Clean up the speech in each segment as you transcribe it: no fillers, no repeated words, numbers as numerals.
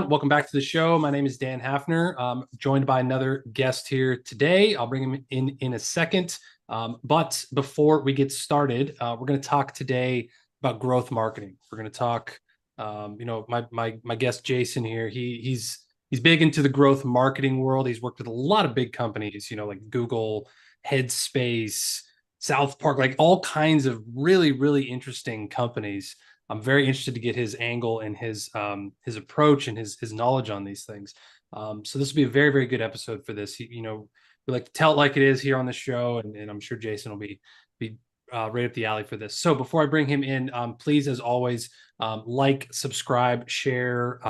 everyone. Welcome back to the show. My name is Dan Hafner. Joined by another guest here today. I'll bring him in a second. But before we get started, we're going to talk today about growth marketing. We're going to talk, my guest Jason here. He's big into the growth marketing world. He's worked with a lot of big companies, like Google, Headspace, South Park, like all kinds of really, really interesting companies. I'm very interested to get his angle and his approach and his knowledge on these things. So this will be a very, very good episode for this. We like to tell it like it is here on the show, and I'm sure Jason will be right up the alley for this. So before I bring him in, please, as always, like, subscribe, share,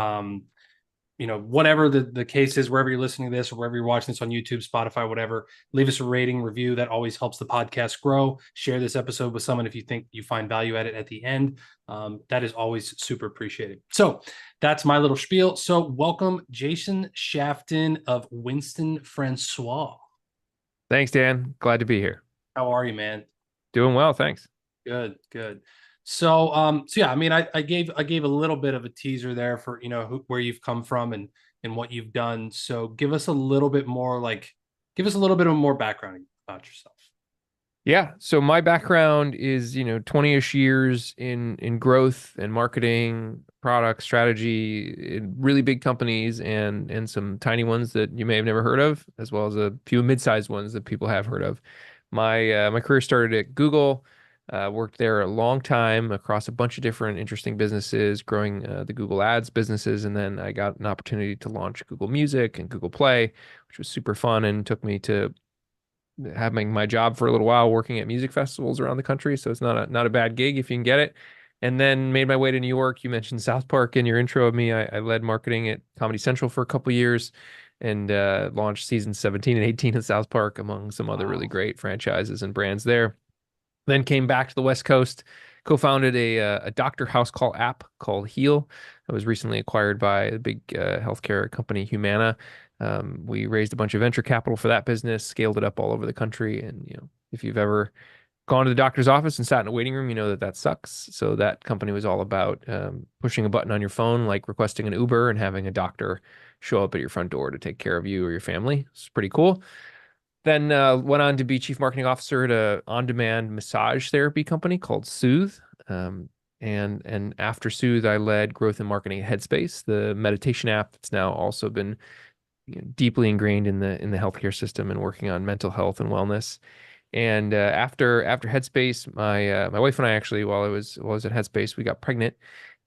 whatever the case is, wherever you're listening to this or wherever you're watching this on YouTube, Spotify, whatever, leave us a rating, review. That always helps the podcast grow. Share this episode with someone if you think you find value at it at the end. That is always super appreciated. So that's my little spiel. So welcome, Jason Shaftin of Winston Francois. Thanks, Dan. Glad to be here. How are you, man? Doing well, thanks. Good, good. So yeah, I mean, I gave a little bit of a teaser there for where you've come from and what you've done. So give us a little bit more, give us a little bit of more background about yourself. Yeah, so my background is 20-ish years in growth and marketing, product strategy in really big companies and some tiny ones that you may have never heard of, as well as a few mid-sized ones that people have heard of. My career started at Google. Worked there a long time across a bunch of different interesting businesses, growing the Google Ads businesses. And then I got an opportunity to launch Google Music and Google Play, which was super fun and took me to having my job for a little while working at music festivals around the country. So it's not a bad gig if you can get it. And then made my way to New York. You mentioned South Park in your intro of me. I led marketing at Comedy Central for a couple of years and launched seasons 17 and 18 of South Park, among some other really great franchises and brands there. Then came back to the West Coast, co-founded a doctor house call app called Heal. That was recently acquired by the big healthcare company Humana. We raised a bunch of venture capital for that business, scaled it up all over the country. And if you've ever gone to the doctor's office and sat in a waiting room, you know that sucks. So that company was all about pushing a button on your phone, like requesting an Uber, and having a doctor show up at your front door to take care of you or your family. It's pretty cool. Then went on to be chief marketing officer at a on-demand massage therapy company called Soothe. And after Soothe, I led growth and marketing at Headspace, the meditation app that's now also been deeply ingrained in the healthcare system and working on mental health and wellness. And after Headspace, my wife and I actually, while I was at Headspace, we got pregnant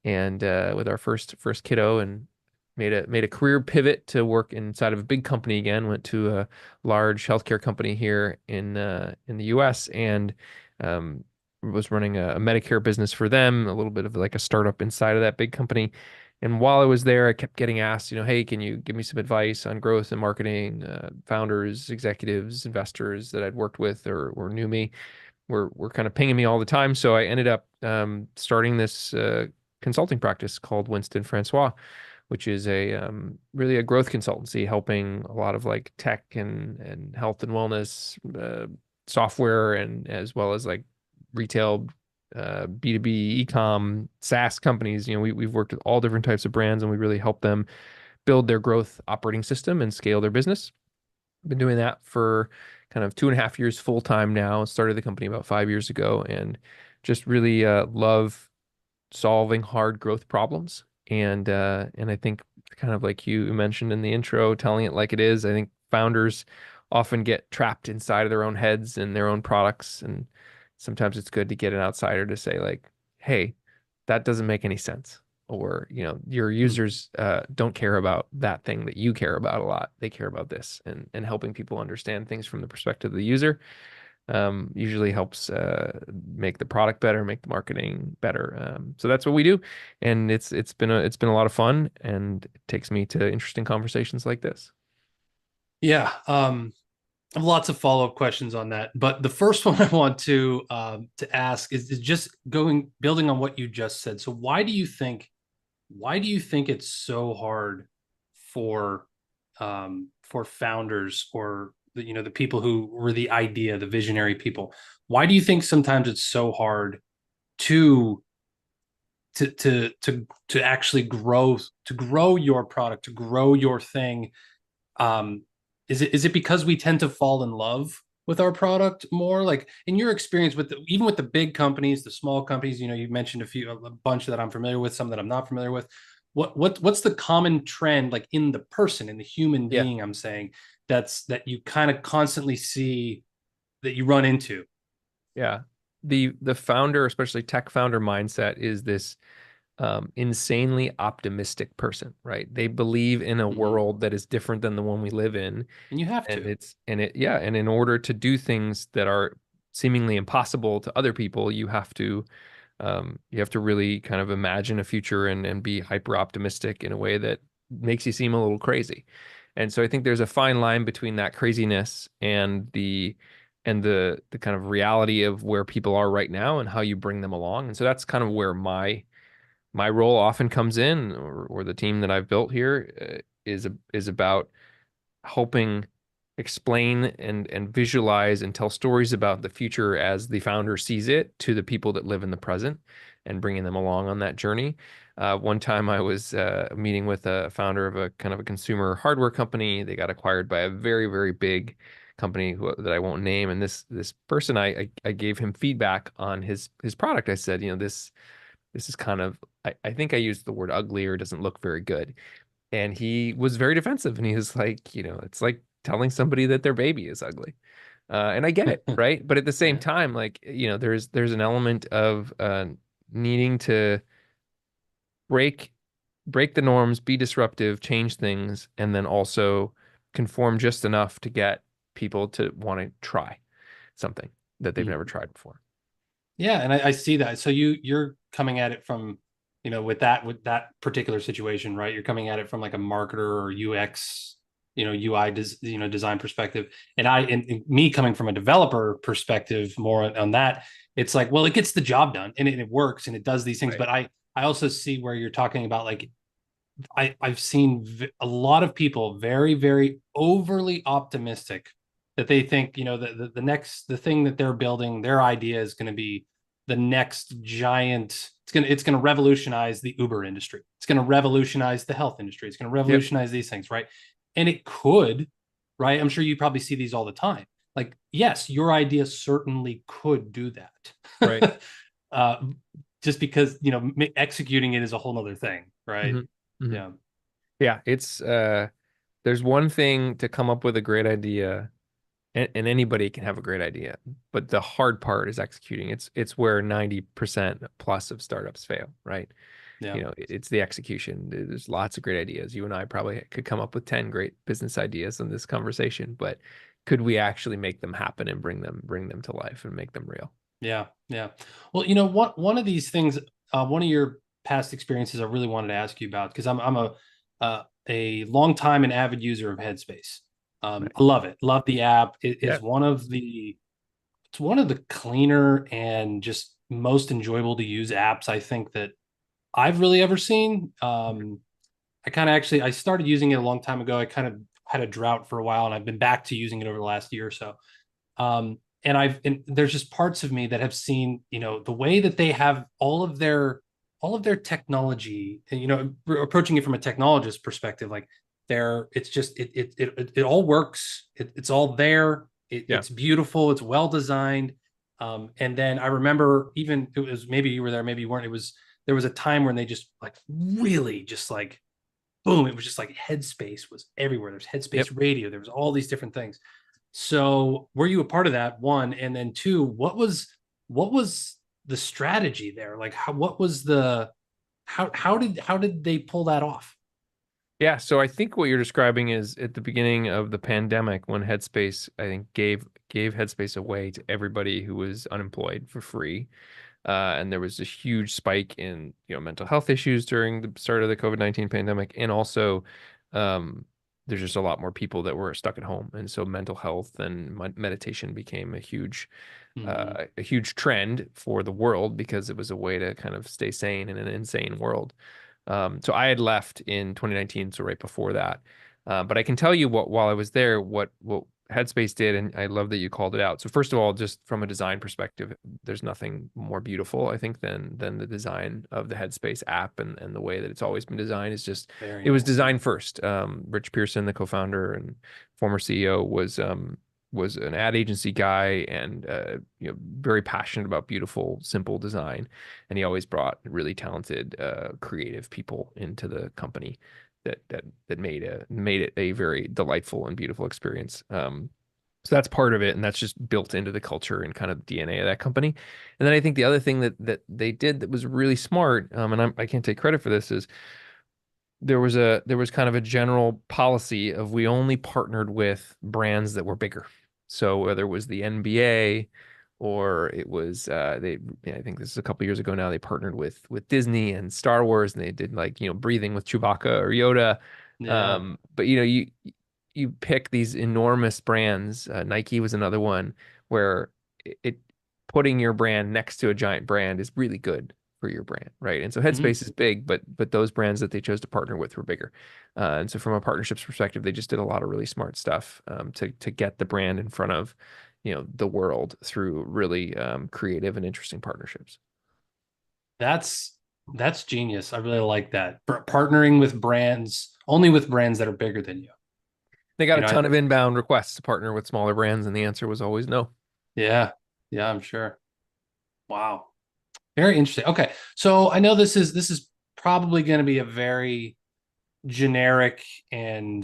and with our first kiddo, and made a career pivot to work inside of a big company again. Went to a large healthcare company here in the U.S. and was running a Medicare business for them, a little bit of like a startup inside of that big company. And while I was there, I kept getting asked, hey, can you give me some advice on growth and marketing? Founders, executives, investors that I'd worked with or knew me were kind of pinging me all the time. So I ended up starting this consulting practice called Winston Francois, which is really a growth consultancy helping a lot of like tech and health and wellness software, and as well as like retail B2B e-com SaaS companies. We've worked with all different types of brands, and we really help them build their growth operating system and scale their business. I've been doing that for kind of 2.5 years full time now. Started the company about 5 years ago, and just really love solving hard growth problems. And I think, kind of like you mentioned in the intro, telling it like it is, I think founders often get trapped inside of their own heads and their own products. And sometimes it's good to get an outsider to say like, hey, that doesn't make any sense. Or, your users don't care about that thing that you care about a lot. They care about this. And helping people understand things from the perspective of the user usually helps make the product better, make the marketing better. So that's what we do, and it's been a lot of fun, and it takes me to interesting conversations like this. Yeah, I have lots of follow-up questions on that, but the first one I want to ask is just building on what you just said. So why do you think it's so hard for founders, or the people who were the visionary people? Why do you think sometimes it's so hard to to actually grow your product, to grow your thing? um is it because we tend to fall in love with our product more? Like, in your experience with even with the big companies, the small companies, you mentioned a bunch that I'm familiar with, some that I'm not familiar with. What's the common trend, like, in the person, in the human Yeah. being, I'm saying, that you kind of constantly see, that you run into? Yeah. The founder, especially tech founder mindset is this insanely optimistic person, right? They believe in a Hmm. world that is different than the one we live in. And you have And to. and in order to do things that are seemingly impossible to other people, you have to really kind of imagine a future and be hyper optimistic in a way that makes you seem a little crazy. And so I think there's a fine line between that craziness and the kind of reality of where people are right now and how you bring them along. And so that's kind of where my role often comes in, or the team that I've built here is about helping explain and visualize and tell stories about the future as the founder sees it to the people that live in the present and bringing them along on that journey. One time I was meeting with a founder of a kind of a consumer hardware company. They got acquired by a very, very big company that I won't name. And this person, I gave him feedback on his product. I said, this is kind of, I think I used the word ugly, or doesn't look very good. And he was very defensive, and he was like, it's like telling somebody that their baby is ugly. And I get it, right? But at the same Yeah. time, like, there's an element of needing to break break the norms, be disruptive, change things, and then also conform just enough to get people to want to try something that they've never Mhm. tried before. Yeah, and I see that. So you're coming at it from, with that particular situation, right? You're coming at it from like a marketer or UX, UI design perspective. And me coming from a developer perspective, more on that, it's like, well, it gets the job done, and it works, and it does these things. Right. But I also see where you're talking about, like, I've seen a lot of people very, very overly optimistic, that they think, the thing that they're building, their idea is going to be the next giant. It's going to revolutionize the Uber industry. It's going to revolutionize the health industry. It's going to Yep. revolutionize these things, right? And it could, right? I'm sure you probably see these all the time. Like, yes, your idea certainly could do Right. that. uh, just because, executing it is a whole nother thing, right? Hmm. Hmm. Yeah. Yeah. It's there's one thing to come up with a great idea, and anybody can have a great idea, but the hard part is executing. It's where 90% plus of startups fail, right? Yeah. It's the execution. There's lots of great ideas. You and I probably could come up with 10 great business ideas in this conversation, but could we actually make them happen and bring them to life and make them real? Yeah. Yeah. Well, one of these things, one of your past experiences, I really wanted to ask you about, because I'm a long time and avid user of Headspace. I Nice. love it. Love the app. It Yeah. is one of the cleaner and just most enjoyable to use apps, I think, that I've really ever seen. I started using it a long time ago. I kind of had a drought for a while, and I've been back to using it over the last year or so. And there's just parts of me that have seen, the way that they have all of their technology, and, approaching it from a technologist perspective, like, it all works. It's all there. Yeah. It's beautiful. It's well designed. And then I remember, even, it was, maybe you were there, maybe you weren't. There was a time when they just, like, really just, like, boom, it was just like Headspace was everywhere. There's Yep. Headspace Radio. There was all these different things. So were you a part of that, one? And then two, what was the strategy there? Like, how did they pull that off? Yeah, so I think what you're describing is at the beginning of the pandemic when Headspace, I think, gave Headspace away to everybody who was unemployed for free. And there was a huge spike in, mental health issues during the start of the COVID-19 pandemic. And also, um, there's just a lot more people that were stuck at home. And so mental health and meditation became Mm-hmm. a huge trend for the world because it was a way to kind of stay sane in an insane world. So I had left in 2019, so right before that. But I can tell you while I was there, what Headspace did, and I love that you called it out. So first of all, just from a design perspective, there's nothing more beautiful, I think, than the design of the Headspace app, and the way that it's always been designed is just, Very it was nice. designed first. Rich Pearson, the co-founder and former CEO, was an ad agency guy, and very passionate about beautiful, simple design. And he always brought really talented, creative people into the company that made it a very delightful and beautiful experience. So that's part of it, and that's just built into the culture and kind of DNA of that company. And then I think the other thing that they did that was really smart, and I can't take credit for this, is there was kind of a general policy of we only partnered with brands that were bigger. So whether it was the NBA or it was I think this is a couple years ago now, they partnered with Disney and Star Wars, and they did like, breathing with Chewbacca or Yoda. Yeah. But you pick these enormous brands. Nike was another one where it putting your brand next to a giant brand is really good for your brand, right? And so Mhm. Headspace is big, but those brands that they chose to partner with were bigger. And so from a partnerships perspective, they just did a lot of really smart stuff, to get the brand in front of the world through really creative and interesting partnerships. That's that's genius. I really like that. Partnering with brands, only with brands that are bigger than you. They got You a know, ton of inbound requests to partner with smaller brands, and the answer was always no. yeah. Yeah, I'm sure. Wow. Very interesting. Okay. So I know this is probably going to be a very generic and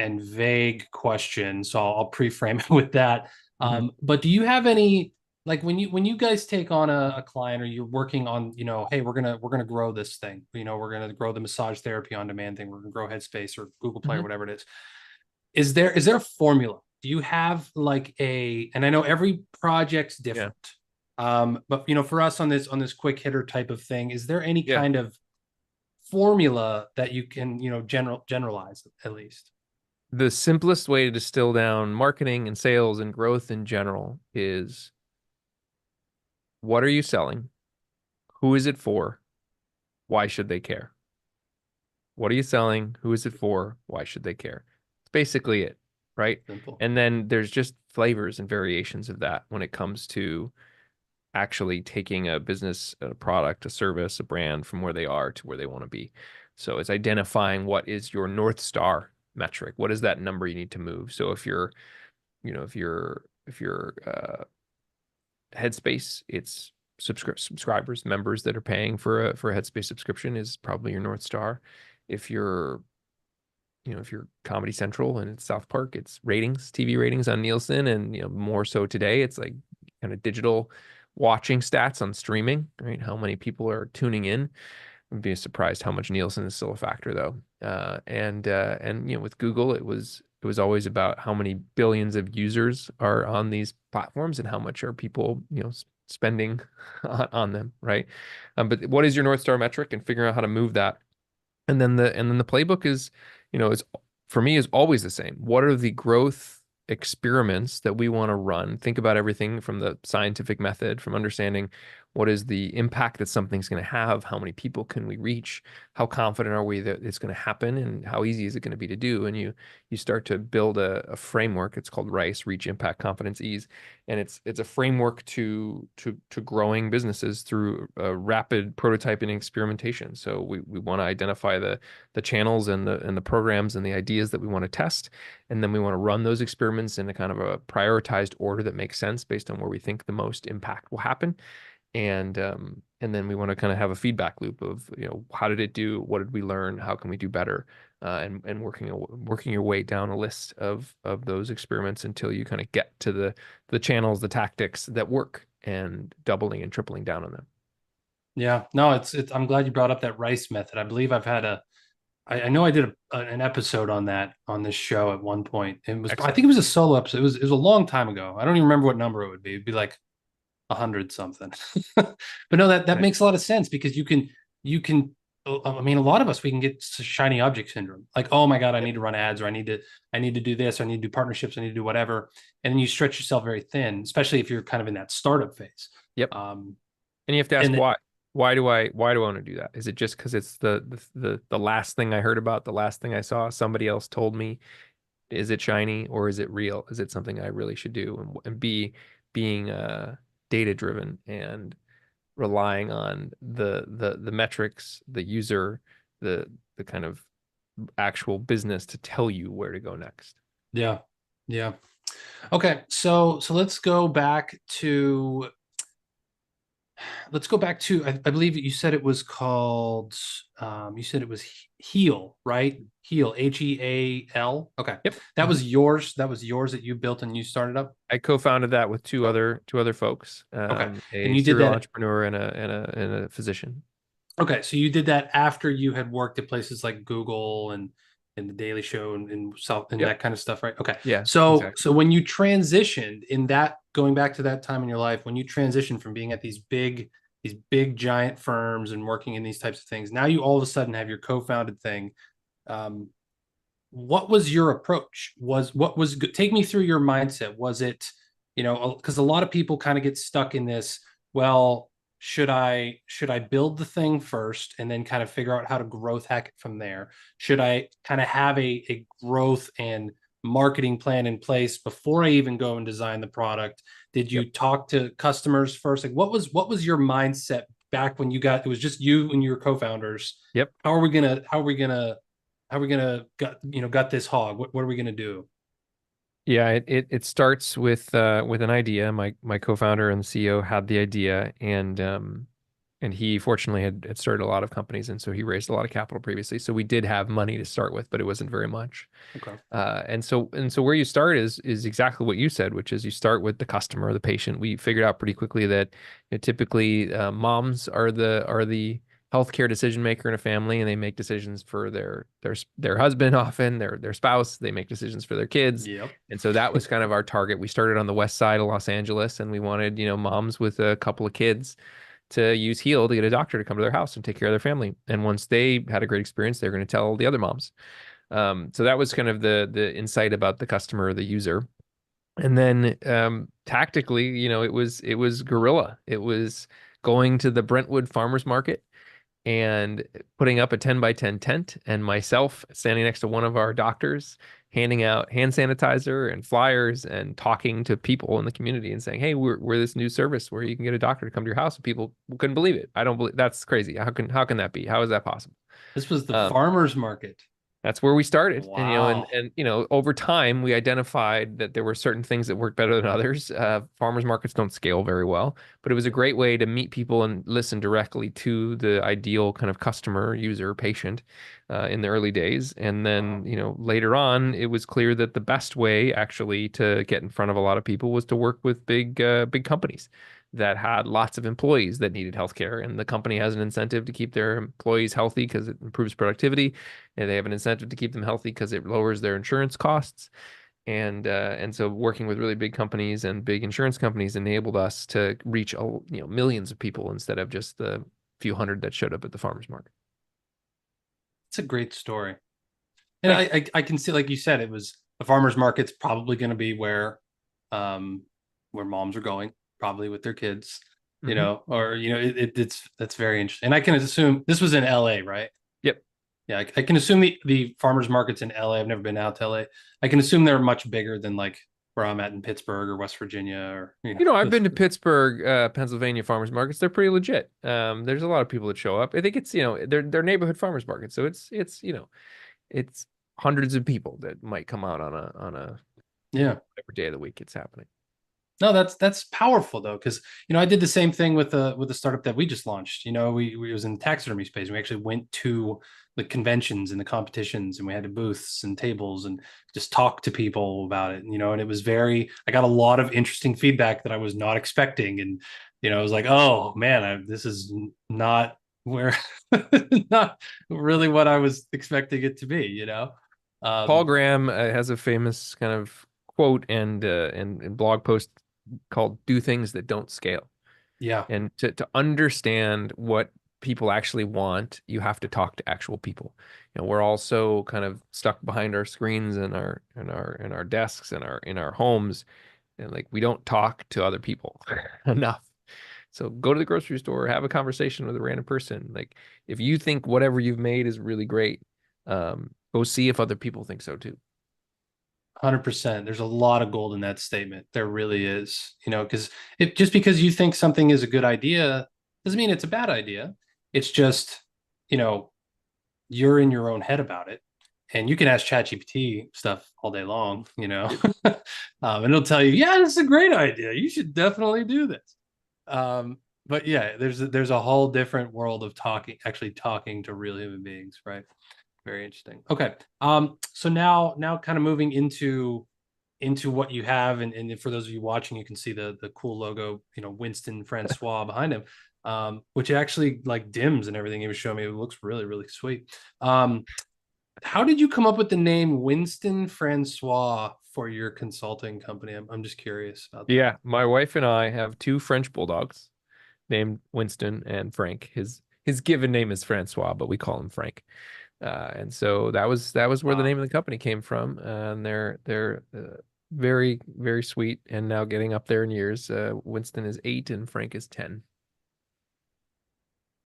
vague question, so I'll pre-frame it with that. Mhm. But do you have any, like, when you guys take on a client, or you're working on, hey, we're gonna grow this thing, we're gonna grow the massage therapy on demand thing, we're gonna grow Headspace or Google Play or Mhm. whatever it is there a formula? Do you have like and I know every project's Yeah. different. But for us on this quick hitter type of thing, is there any Yeah. kind of formula that you can, generalize at least? The simplest way to distill down marketing and sales and growth in general is, what are you selling? Who is it for? Why should they care? What are you selling? Who is it for? Why should they care? It's basically it, right? Simple. And then there's just flavors and variations of that when it comes to actually taking a business, a product, a service, a brand from where they are to where they want to be. So it's identifying what is your North Star metric. What is that number you need to move? So if you're, if you're Headspace, it's subscribers, members that are paying for a Headspace subscription is probably your North Star. If you're, if you're Comedy Central and it's South Park, it's ratings, TV ratings on Nielsen, and more so today, it's like kind of digital watching stats on streaming, right? How many people are tuning in? I'd be surprised how much Nielsen is still a factor though. And with Google, it was always about how many billions of users are on these platforms and how much are people spending on them, right? But what is your North Star metric, and figuring out how to move that. And then the playbook is, is for me is always the same. What are the growth experiments that we want to run? Think about everything from the scientific method, from understanding what is the impact that something's going to have, how many people can we reach, how confident are we that it's going to happen, and how easy is it going to be to do. And you start to build a framework. It's called RICE, Reach, Impact, Confidence, Ease, and it's a framework to growing businesses through rapid prototyping and experimentation. So we want to identify the channels and the programs and the ideas that we want to test, and then we want to run those experiments in a kind of a prioritized order that makes sense based on where we think the most impact will happen. And then we want to kind of have a feedback loop of, how did it do? What did we learn? How can we do better? And working your way down a list of those experiments until you kind of get to the channels, the tactics that work, and doubling and tripling down on them. Yeah, no, it's I'm glad you brought up that rice method. I believe I know I did an episode on that on this show at one point. I Excellent. think it was a solo episode. It was a long time ago. I don't even remember what number it would be. It'd be like 100 something. But no, that Nice. makes a lot of sense, because you can I mean, a lot of us, we can get shiny object syndrome. Like, oh my God, I Yep. need to run ads, or I need to do this, or I need to do partnerships, I need to do whatever. And then you stretch yourself very thin, especially if you're kind of in that startup phase. Yep. Um, And you have to ask and why. Why do I want to do that? Is it just because it's the last thing I heard about, the last thing I saw, somebody else told me? Is it shiny or is it real? Is it something I really should do? And B, being data driven and relying on the metrics, the user, the the kind of actual business to tell you where to go next. Yeah. Yeah. Okay. So let's go back to I believe you said it was called you said it was Heal, right? Heal, Heal. Okay. Yep. That was yours. That was yours that you built and you started up. I co-founded that with two other folks, Okay. And a you did serial that. entrepreneur and a physician. Okay. So you did that after you had worked at places like Google and the Daily Show and Yep. that kind of stuff, right? Okay. Yeah, exactly. So when you transitioned in that going back to that time in your life, when you transitioned from being at these big giant firms and working in these types of things, now you all of a sudden have your co-founded thing. Um, what was your approach? What was take me through your mindset? Was it, because a lot of people kind of get stuck in this, well, should I build the thing first and then kind of figure out how to growth hack it from there? Should I kind of have a growth and marketing plan in place before I even go and design the product? Did Yep. you talk to customers first? Like what was your mindset back when it was just you and your co-founders? Yep. How are we gonna gut this hog? What are we gonna do? Yeah, it starts with an idea. My co-founder and CEO had the idea, and he fortunately had started a lot of companies, and so he raised a lot of capital previously. So we did have money to start with, but it wasn't very much. Okay. And so where you start is exactly what you said, which is you start with the customer, the patient. We figured out pretty quickly that typically moms are the healthcare decision maker in a family, and they make decisions for their husband, often their spouse. They make decisions for their kids, Yep. and so that was kind of our target. We started on the west side of Los Angeles, and we wanted moms with a couple of kids to use Heal to get a doctor to come to their house and take care of their family. And once they had a great experience, they're going to tell the other moms. So that was kind of the insight about the customer, the user. And then tactically, it was guerrilla. It was going to the Brentwood Farmers Market and putting up a 10 by 10 tent, and myself standing next to one of our doctors handing out hand sanitizer and flyers and talking to people in the community and saying, hey, we're this new service where you can get a doctor to come to your house. And people couldn't believe it. I don't believe that's crazy. How can that be? How is that possible? This was the Um, farmers market. that's where we started. And Wow. over time we identified that there were certain things that worked better than others. Farmers markets don't scale very well, but it was a great way to meet people and listen directly to the ideal kind of customer, user, patient in the early days. And then, Wow. later on, it was clear that the best way actually to get in front of a lot of people was to work with big companies that had lots of employees that needed healthcare, and the company has an incentive to keep their employees healthy because it improves productivity, and they have an incentive to keep them healthy because it lowers their insurance costs. And so working with really big companies and big insurance companies enabled us to reach millions of people instead of just the few hundred that showed up at the farmers market. It's a great story. And I, Thanks. I I can see, like you said, it was the farmers market's probably going to be where moms are going, probably with their kids, Hmm. or it's that's very interesting. And I can assume this was in LA, right? Yep. Yeah, I can assume the farmers markets in LA. I've never been out to LA. I can assume they're much bigger than like where I'm at in Pittsburgh or West Virginia or I've been to Pittsburgh, Pennsylvania farmers markets. They're pretty legit. There's a lot of people that show up. I think it's, they're neighborhood farmers markets. So it's hundreds of people that might come out on a yeah. every day of the week it's happening. No, that's powerful though, because I did the same thing with the startup that we just launched. We was in the taxidermy space. We actually went to the conventions and the competitions, and we had booths and tables and just talked to people about it. And it was I got a lot of interesting feedback that I was not expecting, and I was like, oh man, this is not where, not really what I was expecting it to be. Paul Um, Graham has a famous kind of quote and blog post called "Do Things That Don't Scale." yeah, And to understand what people actually want, you have to talk to actual people. We're all so kind of stuck behind our screens and our desks and our in our homes, and like we don't talk to other people enough. So go to the grocery store, have a conversation with a random person. Like if you think whatever you've made is really great, go see if other people think so too. 100%. There's a lot of gold in that statement. There really is, because it just because you think something is a good idea doesn't mean it's a bad idea. It's just, you know, you're in your own head about it. And you can ask ChatGPT stuff all day long, and it'll tell you, yeah, this is a great idea. You should definitely do this. But yeah, there's a whole different world of actually talking to real human beings, right? Very interesting. Okay. So now kind of moving into what you have, and for those of you watching, you can see the cool logo, Winston Francois behind him, which actually like dims and everything he was showing me. It looks really, really sweet. How did you come up with the name Winston Francois for your consulting company? I'm just curious about that. Yeah, my wife and I have two French bulldogs named Winston and Frank. His given name is Francois, but we call him Frank. And so that was where the Wow. name of the company came from. And they're very, very sweet and now getting up there in years. Winston is 8 and Frank is 10.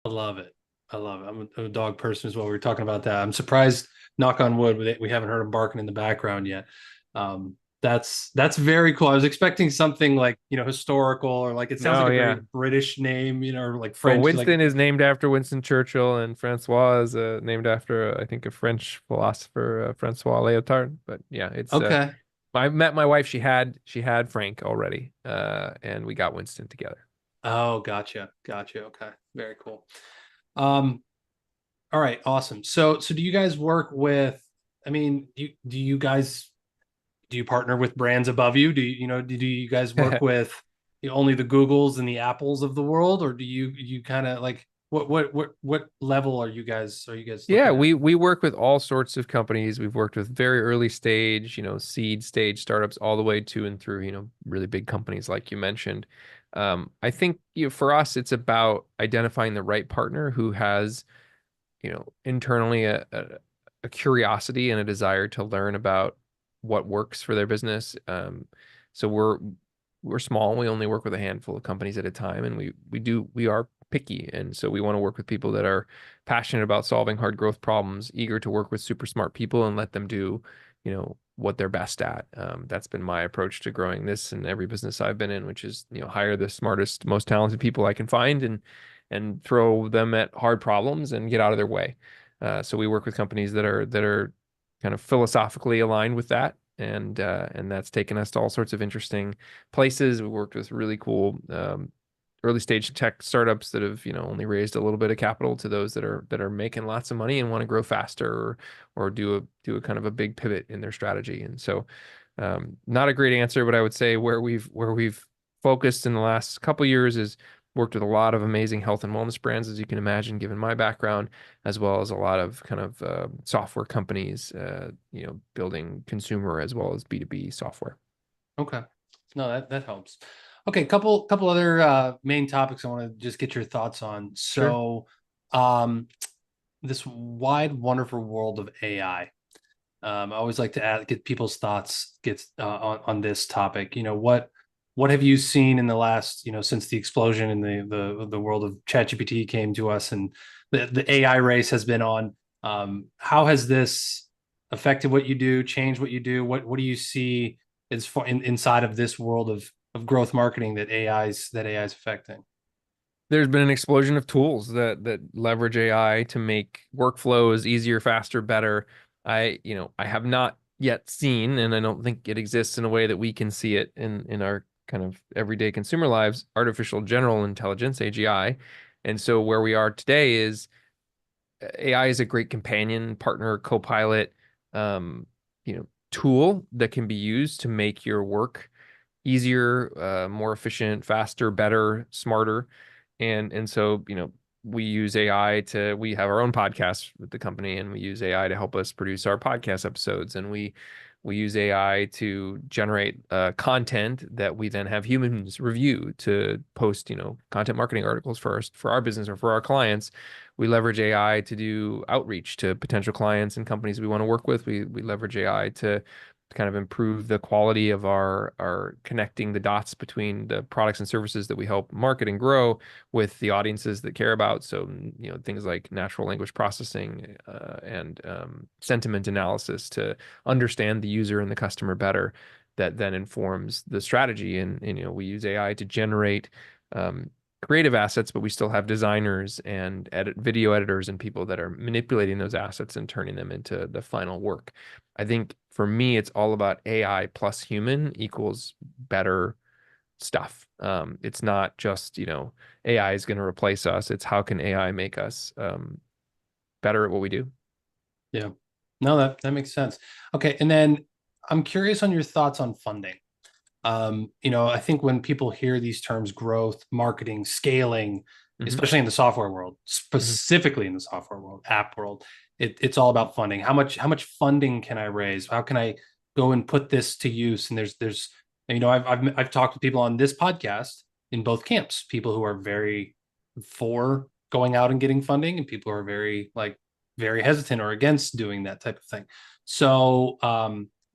I love it. I love it. I'm a dog person as well. We were talking about that. I'm surprised, knock on wood, we haven't heard him barking in the background yet. That's very cool. I was expecting something like, historical, or like it sounds like No, a very yeah. British name, or like Well, French, like Winston is named after Winston Churchill, and Francois is named after, I think, a French philosopher, Francois Lyotard. But yeah, it's okay. I met my wife. She had Frank already, and we got Winston together. Oh, gotcha. Gotcha. Okay. Very cool. Um, all right, awesome. So do you guys work with, I mean, do you guys do you partner with brands above you? Do you guys work with only the Googles and the Apples of the world, or do you kind of like what level are you guys Yeah, looking at? we work with all sorts of companies. We've worked with very early stage, seed stage startups all the way to and through, really big companies like you mentioned. I think, for us, it's about identifying the right partner who has, internally a curiosity and a desire to learn about what works for their business. So we're small. We only work with a handful of companies at a time, and we are picky, and so we want to work with people that are passionate about solving hard growth problems, eager to work with super smart people and let them do, what they're best at. That's been my approach to growing this and every business I've been in, which is, hire the smartest, most talented people I can find and throw them at hard problems and get out of their way. So we work with companies that are kind of philosophically aligned with that, and that's taken us to all sorts of interesting places. We worked with really cool early stage tech startups that have only raised a little bit of capital, to those that are making lots of money and want to grow faster, or do a kind of a big pivot in their strategy. And so, not a great answer, but I would say where we've focused in the last couple of years is worked with a lot of amazing health and wellness brands, as you can imagine, given my background, as well as a lot of kind of software companies, building consumer as well as B2B software. Okay. No, that helps. Okay, couple other main topics I want to just get your thoughts on. Sure. So, this wide, wonderful world of AI. I always like to get people's thoughts on this topic. What have you seen in the last, since the explosion in the world of ChatGPT came to us, and the AI race has been on? How has this affected what you do, changed what you do? What do you see as far inside of this world of growth marketing that AI is affecting? There's been an explosion of tools that leverage AI to make workflows easier, faster, better. I have not yet seen, and I don't think it exists in a way that we can see it in our kind of everyday consumer lives, artificial general intelligence, AGI. And so where we are today is AI is a great companion, partner, co-pilot, tool that can be used to make your work easier, more efficient, faster, better, smarter. And so, we have our own podcast with the company, and we use AI to help us produce our podcast episodes. And we use AI to generate content that we then have humans review to post, content marketing articles for our business or for our clients. We leverage AI to do outreach to potential clients and companies we want to work with. We leverage AI to kind of improve the quality of our connecting the dots between the products and services that we help market and grow with the audiences that care about. So, things like natural language processing and sentiment analysis to understand the user and the customer better. That then informs the strategy. And we use AI to generate creative assets, but we still have designers and video editors and people that are manipulating those assets and turning them into the final work. I think for me, it's all about AI plus human equals better stuff. It's not just, AI is going to replace us. It's how can AI make us better at what we do? Yeah. No, that makes sense. Okay. And then I'm curious on your thoughts on funding. I think when people hear these terms, growth, marketing, scaling, Hmm. especially in the software world, Hmm. specifically in the software world, app world, it's all about funding. How much funding can I raise? How can I go and put this to use? And there's I've talked to people on this podcast in both camps, people who are very for going out and getting funding, and people who are very hesitant or against doing that type of thing. So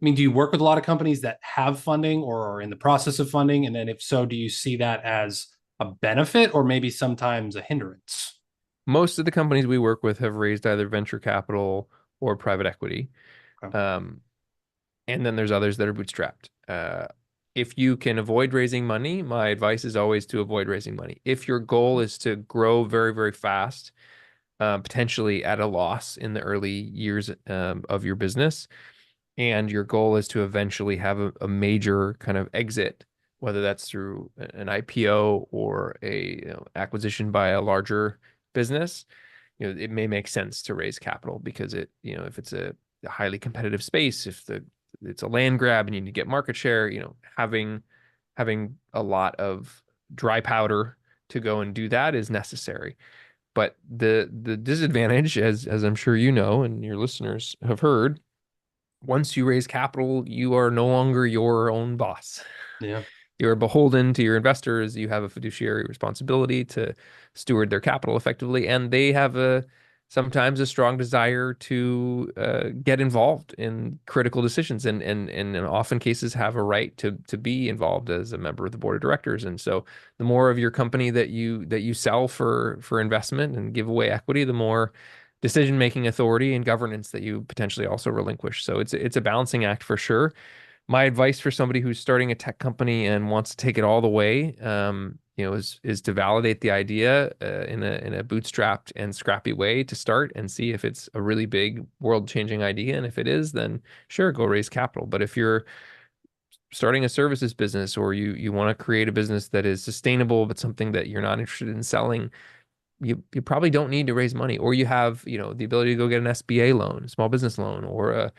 do you work with a lot of companies that have funding or are in the process of funding? And then if so, do you see that as a benefit or maybe sometimes a hindrance? Most of the companies we work with have raised either venture capital or private equity. Okay. Um, and then there's others that are bootstrapped. If you can avoid raising money, my advice is always to avoid raising money. If your goal is to grow very, very fast, potentially at a loss in the early years of your business, and your goal is to eventually have a major kind of exit, whether that's through an IPO or a acquisition by a larger business, it may make sense to raise capital because if it's a highly competitive space, if it's a land grab and you need to get market share, having a lot of dry powder to go and do that is necessary. But the disadvantage, as I'm sure you know and your listeners have heard, once you raise capital, you are no longer your own boss. Yeah. You're beholden to your investors. You have a fiduciary responsibility to steward their capital effectively, and they have sometimes a strong desire to get involved in critical decisions, and in often cases have a right to be involved as a member of the board of directors. And so, the more of your company that you sell for investment and give away equity, the more decision-making authority and governance that you potentially also relinquish. So it's a balancing act for sure. My advice for somebody who's starting a tech company and wants to take it all the way, is to validate the idea in a bootstrapped and scrappy way to start and see if it's a really big world-changing idea. And if it is, then sure, go raise capital. But if you're starting a services business or you want to create a business that is sustainable, but something that you're not interested in selling, you probably don't need to raise money, or you have, the ability to go get an SBA loan, small business loan, or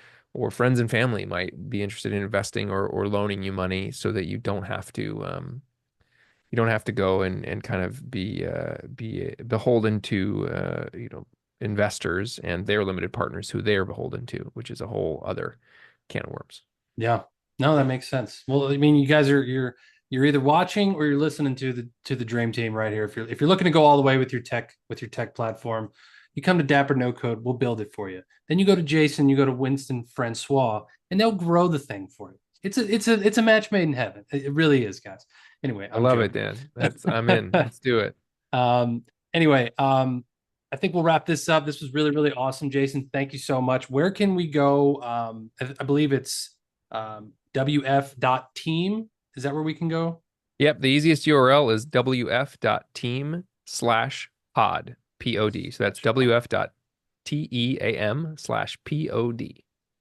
friends and family might be interested in investing or loaning you money so that you don't have to go and kind of be beholden to investors and their limited partners who they are beholden to, which is a whole other can of worms. Yeah. No, that makes sense. Well, you guys you're either watching or you're listening to the dream team right here. If you're looking to go all the way with your tech platform, you come to Dapper No Code, we'll build it for you. Then you go to Jason, you go to Winston Francois, and they'll grow the thing for you. It's a match made in heaven. It really is, guys. Anyway, I I'm love it, joking. Dan. I'm in. Let's do it. um, anyway, I think we'll wrap this up. This was really, really awesome, Jason. Thank you so much. Where can we go? I believe it's wf.team. Is that where we can go? Yep, the easiest URL is wf.team/pod, P-O-D. So that's wf.team/pod.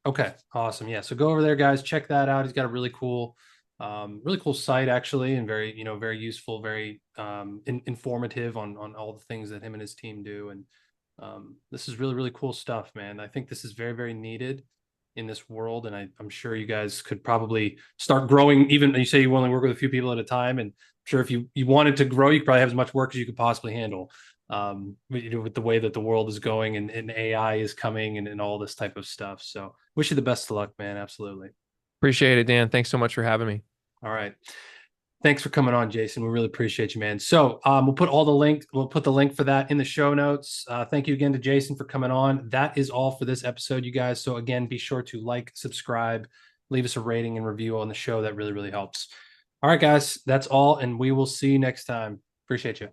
Okay, awesome. Yeah, so go over there, guys. Check that out. He's got a really cool site actually, and very, very useful, very informative on all the things that him and his team do. And this is really, really cool stuff, man. I think this is very, very needed in this world, and I'm sure you guys could probably start growing. Even you say you only work with a few people at a time, and I'm sure if you wanted to grow, you could probably have as much work as you could possibly handle. With the way that the world is going and AI is coming and all this type of stuff. So wish you the best of luck, man. Absolutely. Appreciate it, Dan. Thanks so much for having me. All right. Thanks for coming on, Jason. We really appreciate you, man. So we'll put the link for that in the show notes. Thank you again to Jason for coming on. That is all for this episode, you guys. So again, be sure to like, subscribe, leave us a rating and review on the show. That really, really helps. All right, guys, that's all. And we will see you next time. Appreciate you.